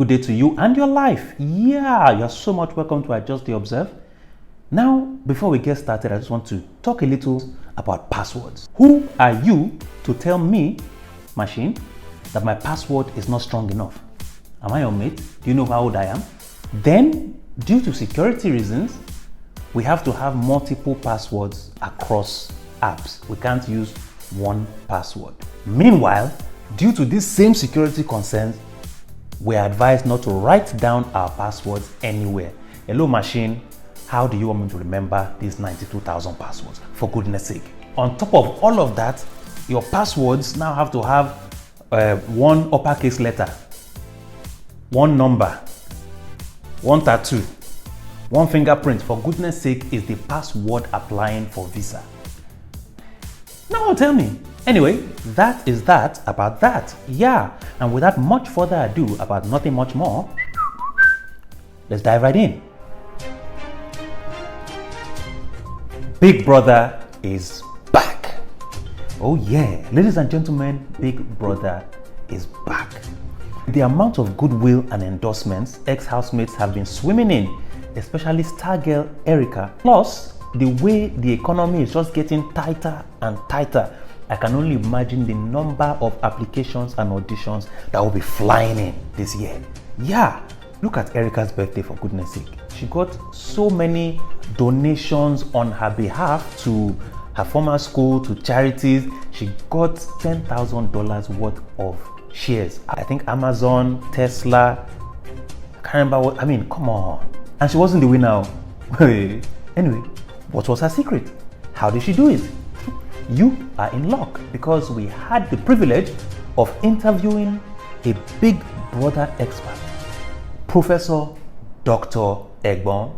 Good day to you and your life. Yeah, you're so much welcome to Adjust the Observe. Now, before we get started, I just want to talk a little about passwords. Who are you to tell me, machine, that my password is not strong enough? Am I your mate? Do you know how old I am? Then, due to security reasons, we have to have multiple passwords across apps. We can't use one password. Meanwhile, due to these same security concerns, we are advised not to write down our passwords anywhere. Hello machine, how do you want me to remember these 92,000 passwords? For goodness sake. On top of all of that, your passwords now have to have one uppercase letter, one number, one tattoo, one fingerprint. For goodness sake, is the password applying for visa? No, tell me. Anyway, that is that about that. Yeah, and without much further ado about nothing much more, let's dive right in. Big Brother is back. Oh yeah, ladies and gentlemen, Big Brother is back. The amount of goodwill and endorsements ex-housemates have been swimming in, especially star girl Erica. Plus, the way the economy is just getting tighter and tighter. I can only imagine the number of applications and auditions that will be flying in this year. Yeah, look at Erica's birthday, for goodness sake. She got so many donations on her behalf to her former school, to charities. She got $10,000 worth of shares. I think Amazon, Tesla, I can't remember what, I mean, come on. And she wasn't the winner. Anyway, what was her secret? How did she do it? You are in luck, because we had the privilege of interviewing a Big Brother expert, Professor Dr. Egbon,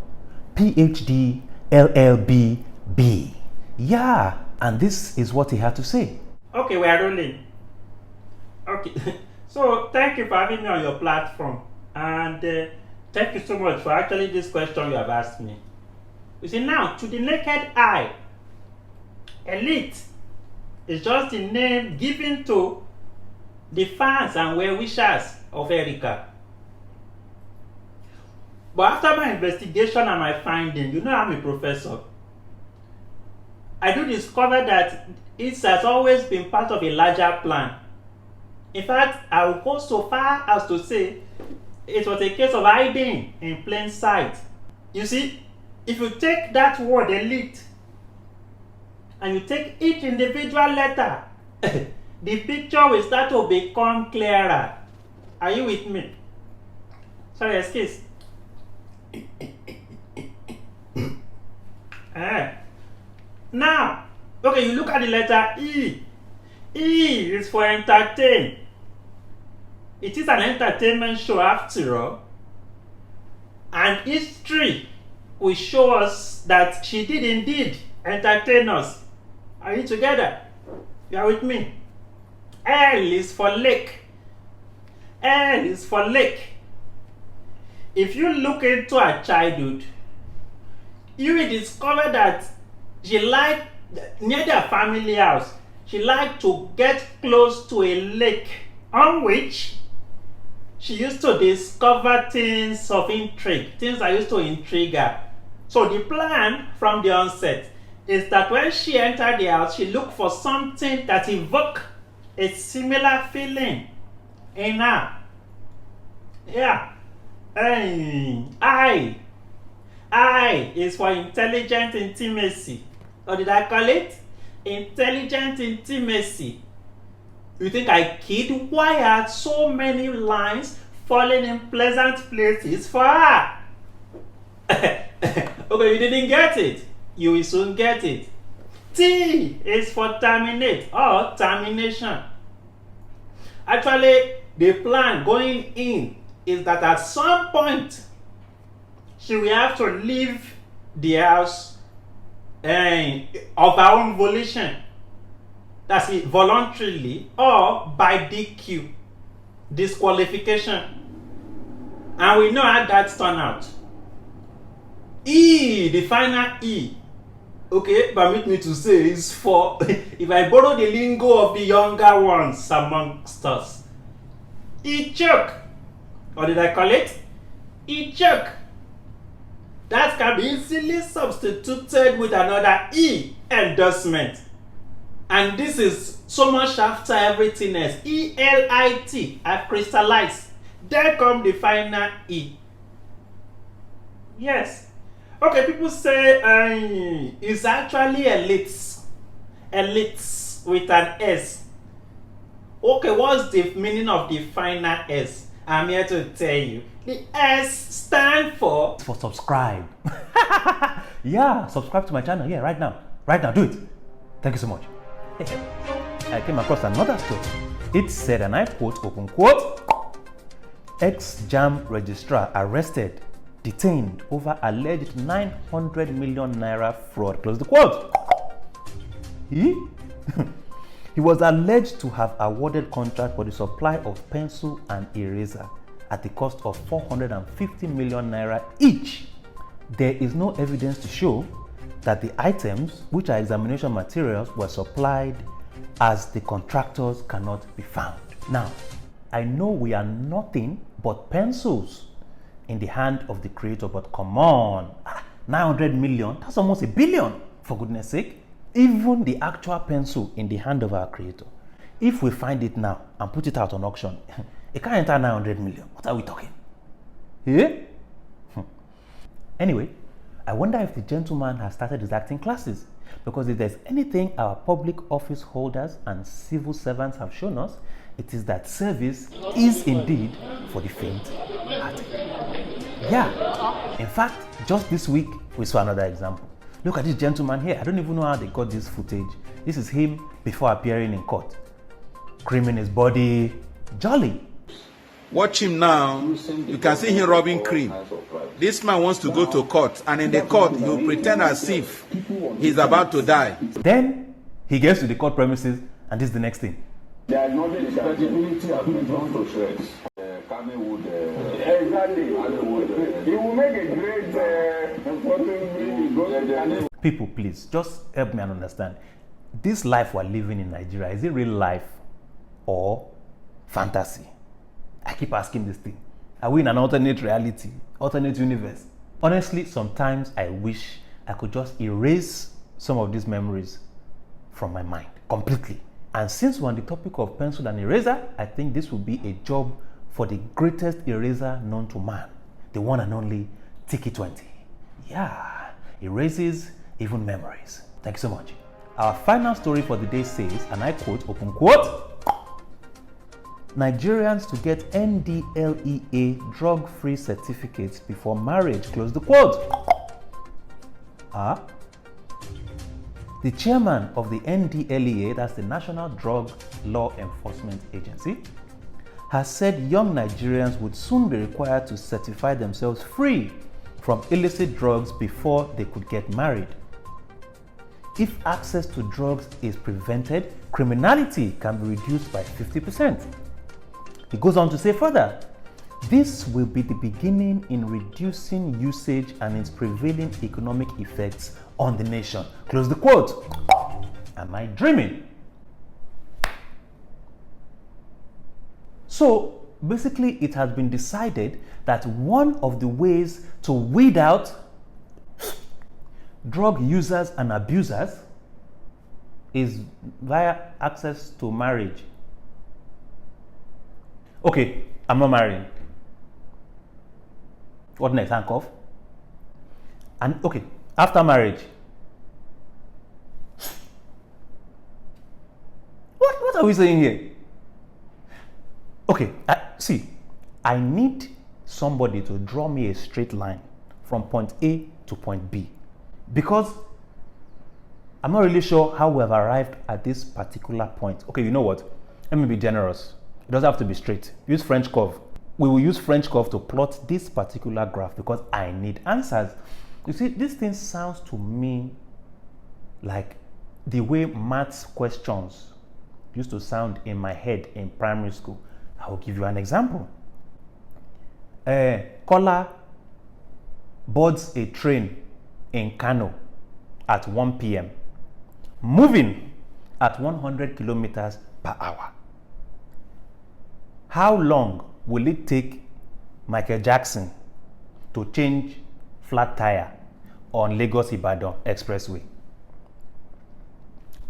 PhD, LLB, B. Yeah, and this is what he had to say. Okay, we are rolling. Okay, so thank you for having me on your platform, and thank you so much for actually this question you have asked me. You see, now, to the naked eye, elite is just the name given to the fans and well-wishers of Erica. But after my investigation and my finding, you know I'm a professor, I do discover that it has always been part of a larger plan. In fact, I will go so far as to say it was a case of hiding in plain sight. You see, if you take that word elite and you take each individual letter, the picture will start to become clearer. Are you with me? Sorry, excuse. Now, okay, you look at the letter E. E is for entertain. It is an entertainment show after all. And history will show us that she did indeed entertain us. Are you together? You are with me? L is for lake. L is for lake. If you look into her childhood, you will discover that she liked, near their family house, she liked to get close to a lake on which she used to discover things of intrigue, things that used to intrigue her. So the plan from the onset is that when she entered the house, she looked for something that evoked a similar feeling in her. Yeah. I is for intelligent intimacy. What did I call it? Intelligent intimacy. You think I kid? Why are so many lines falling in pleasant places for her? Okay, you didn't get it. You will soon get it. T is for terminate or termination. Actually, the plan going in is that at some point she will have to leave the house of her own volition. That's it, voluntarily or by DQ, disqualification. And we know how that turned out. E, the final E, okay, permit me to say, is for, if I borrow the lingo of the younger ones amongst us, E choke. Or did I call it? E-check. That can be easily substituted with another E, endorsement. And this is so much after everything else. E-L-I-T, I've crystallized. Then come the final E. Yes. Okay, people say it's actually elites. Elites with an S. Okay, what's the meaning of the final S? I'm here to tell you. The S stands for subscribe. Yeah, subscribe to my channel. Yeah, right now. Right now, do it. Thank you so much. I came across another story. It said, and I quote, open quote, ex-JAMB registrar arrested, detained over alleged 900 million naira fraud. Close the quote. He was alleged to have awarded contract for the supply of pencil and eraser at the cost of 450 million naira each. There is no evidence to show that the items, which are examination materials, were supplied, as the contractors cannot be found. Now, I know we are nothing but pencils in the hand of the creator, but come on, 900 million, that's almost a billion, for goodness sake. Even the actual pencil in the hand of our creator, if we find it now and put it out on auction, it can't enter 900 million. What are we talking? Yeah? Anyway, I wonder if the gentleman has started his acting classes, because if there's anything our public office holders and civil servants have shown us, it is that service is indeed for the faint-hearted. Yeah, in fact, just this week we saw another example. Look at this gentleman here. I don't even know how they got this footage. This is him before appearing in court. Creaming his body, jolly. Watch him now. You can see him rubbing cream. This man wants to go to court, and in the court, he'll pretend as if he's about to die. Then he gets to the court premises, and this is the next thing. There is not the credibility of being drawn to shreds. Kami would exactly. He will make a great People, please, just help me and understand. This life we're living in Nigeria, is it real life or fantasy? I keep asking this thing. Are we in an alternate reality, alternate universe? Honestly, sometimes I wish I could just erase some of these memories from my mind completely. And since we're on the topic of pencil and eraser, I think this will be a job for the greatest eraser known to man, the one and only Tiki 20. Yeah, erases even memories. Thank you so much. Our final story for the day says, and I quote, open quote, Nigerians to get NDLEA drug-free certificates before marriage, close the quote. The chairman of the NDLEA, that's the National Drug Law Enforcement Agency, has said young Nigerians would soon be required to certify themselves free from illicit drugs before they could get married. If access to drugs is prevented, criminality can be reduced by 50%. He goes on to say further, this will be the beginning in reducing usage and its prevailing economic effects on the nation. Close the quote. Am I dreaming? So basically, it has been decided that one of the ways to weed out drug users and abusers is via access to marriage. Okay, I'm not marrying. What next? Handcuff? And okay, after marriage. What are we saying here? Okay, see, I need somebody to draw me a straight line from point A to point B, because I'm not really sure how we have arrived at this particular point. Okay, you know what? Let me be generous. It doesn't have to be straight. Use French curve. We will use French curve to plot this particular graph because I need answers. You see, this thing sounds to me like the way maths questions used to sound in my head in primary school. I will give you an example. Kola boards a train in Kano at 1 p.m. moving at 100 kilometers per hour. How long will it take Michael Jackson to change flat tire on Lagos-Ibadan Expressway.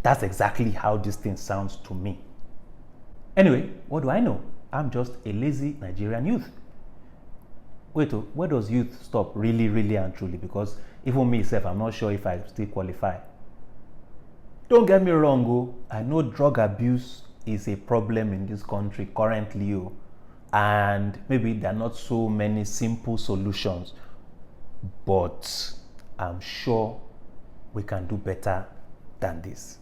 That's exactly how this thing sounds to me. Anyway, what do I know? I'm just a lazy Nigerian youth. Wait, where does youth stop really, really and truly? Because even myself, I'm not sure if I still qualify. Don't get me wrong, oh, I know drug abuse is a problem in this country currently, oh, and maybe there are not so many simple solutions, but I'm sure we can do better than this.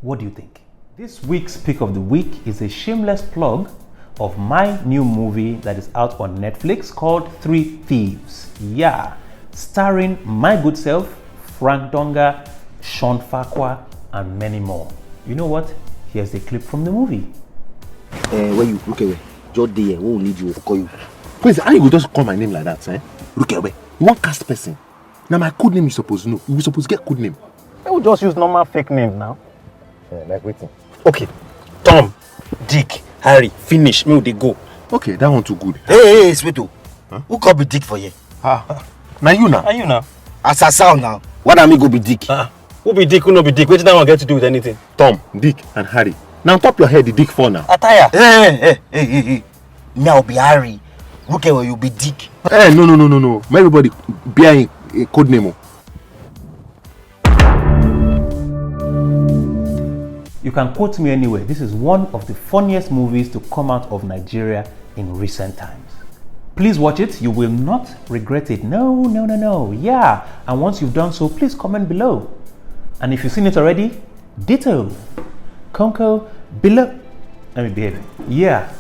What do you think? This week's pick of the week is a shameless plug of my new movie that is out on Netflix called Three Thieves. Yeah, starring my good self, Frank Donga, Sean Farquhar, and many more. You know what? Here's a clip from the movie. Where you look away? Just there, won't need you, call you. Please, how you go just call my name like that, eh? Look away. You want cast person. Now my code name you supposed to know. You supposed to get code name. I will just use normal fake names now. Like waiting. Okay. Tom, Dick, Harry, finish. Me they go. Okay, that one too good. Hey, Sweeto. Huh? Who could be Dick for you? Now you now. Are you now? As a sound now. What am I go be Dick? Who be Dick, who no be Dick? What did that one get to do with anything? Tom, Dick, and Harry. Now on top your head, the Dick for now. Attire. Hey. Me I'll be Harry. Look at where you be Dick. Hey, no. May everybody bear a code name. You can quote me anywhere. This is one of the funniest movies to come out of Nigeria in recent times. Please watch it. You will not regret it. No. Yeah. And once you've done so, please comment below. And if you've seen it already, ditto. Conco below. Let me behave. Yeah.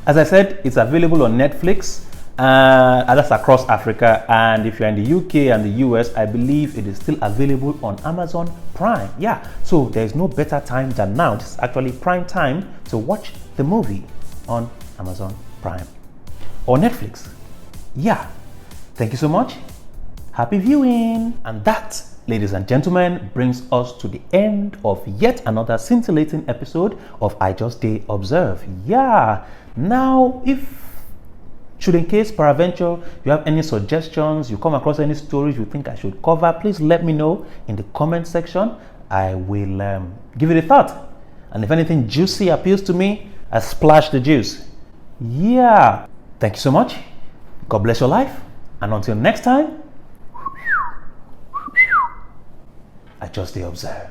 As I said, it's available on Netflix. That's across Africa. And if you're in the UK and the US, I believe it is still available on Amazon Prime. Yeah. So there's no better time than now. It's actually prime time to watch the movie on Amazon Prime or Netflix. Yeah. Thank you so much. Happy viewing. And that, ladies and gentlemen, brings us to the end of yet another scintillating episode of I Just Dey Observe. Yeah. Now, should in case peradventure you have any suggestions, you come across any stories you think I should cover, please let me know in the comment section. I will give it a thought. And if anything juicy appeals to me, I splash the juice. Yeah. Thank you so much. God bless your life. And until next time, I Just Dey Observe.